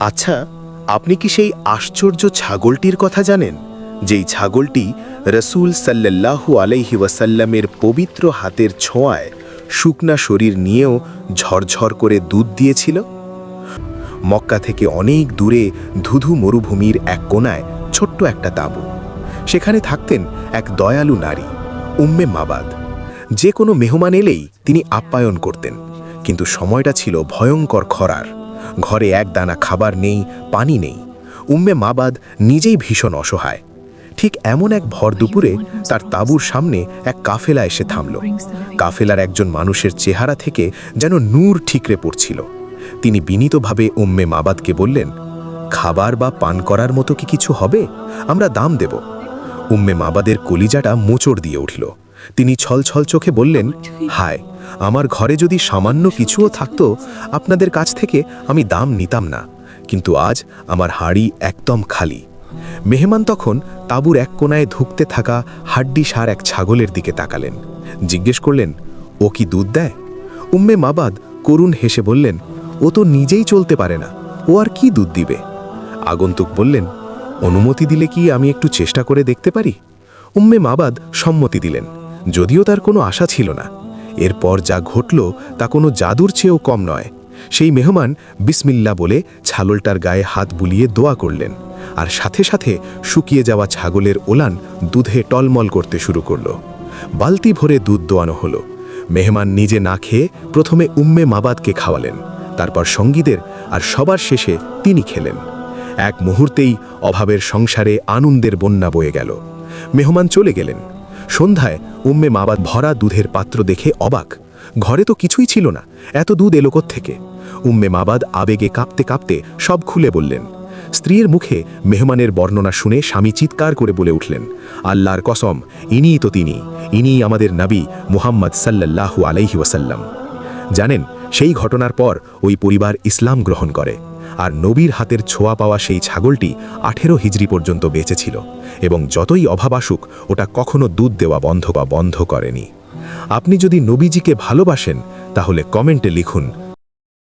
আচ্ছা, আপনি কি সেই আশ্চর্য ছাগলটির কথা জানেন, যেই ছাগলটি রসূল সাল্লাল্লাহু আলাইহি ওয়াসাল্লামের পবিত্র হাতের ছোঁয়ায় শুকনা শরীর নিয়েও ঝরঝর করে দুধ দিয়েছিল? মক্কা থেকে অনেক দূরে ধুধু মরুভূমির এক কোণায় ছোট্ট একটা তাঁবু। সেখানে থাকতেন এক দয়ালু নারী, উম্মে মাবাদ। যে কোনো মেহমান এলেই তিনি আপ্যায়ন করতেন, কিন্তু সময়টা ছিল ভয়ঙ্কর খরার। ঘরে এক দানা খাবার নেই, পানি নেই। উম্মে মাবাদ নিজেই ভীষণ অসহায়। ঠিক এমন এক ভর দুপুরে তার তাঁবুর সামনে এক কাফেলা এসে থামল। কাফেলার একজন মানুষের চেহারা থেকে যেন নূর ঠিকরে পড়ছিল। তিনি বিনীতভাবে উম্মে মাবাদকে বললেন, খাবার বা পান করার মতো কি কিছু হবে? আমরা দাম দেব। উম্মে মাবাদের কলিজাটা মোচড় দিয়ে উঠল। তিনি ছলছল চোখে বললেন, হায়, আমার ঘরে যদি সামান্য কিছুও থাকতো আপনাদের কাছ থেকে আমি দাম নিতাম না, কিন্তু আজ আমার হাঁড়ি একদম খালি। মেহমান তখন তাঁবুর এক কোণায় ধুঁকতে থাকা হাড্ডিসার এক ছাগলের দিকে তাকালেন। জিজ্ঞেস করলেন, ও কি দুধ দেয়? উম্মে মাবাদ করুণ হেসে বললেন, ও তো নিজেই চলতে পারে না, ও আর কি দুধ দিবে? আগন্তুক বললেন, অনুমতি দিলে কি আমি একটু চেষ্টা করে দেখতে পারি? উম্মে মাবাদ সম্মতি দিলেন, যদিও তার কোনো আশা ছিল না। এরপর যা ঘটল তা কোনো জাদুর চেয়েও কম নয়। সেই মেহমান বিসমিল্লা বলে ছাগলটার গায়ে হাত বুলিয়ে দোয়া করলেন, আর সাথে সাথে শুকিয়ে যাওয়া ছাগলের ওলান দুধে টলমল করতে শুরু করল। বালতি ভরে দুধ দোয়ানো হলো। মেহমান নিজে না খেয়ে প্রথমে উম্মে মাবাদকে খাওয়ালেন, তারপর সঙ্গীদের, আর সবার শেষে তিনি খেলেন। এক মুহূর্তেই অভাবের সংসারে আনন্দের বন্যা বয়ে গেল। মেহমান চলে গেলেন। সন্ধ্যায় উম্মে মাবাদ ভরা দুধের পাত্র দেখে অবাক। ঘরে তো কিছুই ছিল না, এত দুধ এলো কোত্থেকে? উম্মে মাবাদ আবেগে কাঁপতে কাঁপতে সব খুলে বললেন। স্ত্রীর মুখে মেহমানের বর্ণনা শুনে স্বামী চিৎকার করে বলে উঠলেন, আল্লাহর কসম, ইনিই তো তিনি, ইনিই আমাদের নবী মুহাম্মদ সাল্লাল্লাহু আলাইহি ওয়াসাল্লাম। জানেন, সেই ঘটনার পর ওই পরিবার ইসলাম গ্রহণ করে, আর নবীর হাতের ছোঁয়া পাওয়া সেই ছাগলটি 18 হিজরি পর্যন্ত বেঁচে ছিল, এবং যতই অভাব আসুক ওটা কখনো দুধ দেওয়া বন্ধ করেনি। আপনি যদি নবীজিকে ভালোবাসেন তাহলে কমেন্টে লিখুন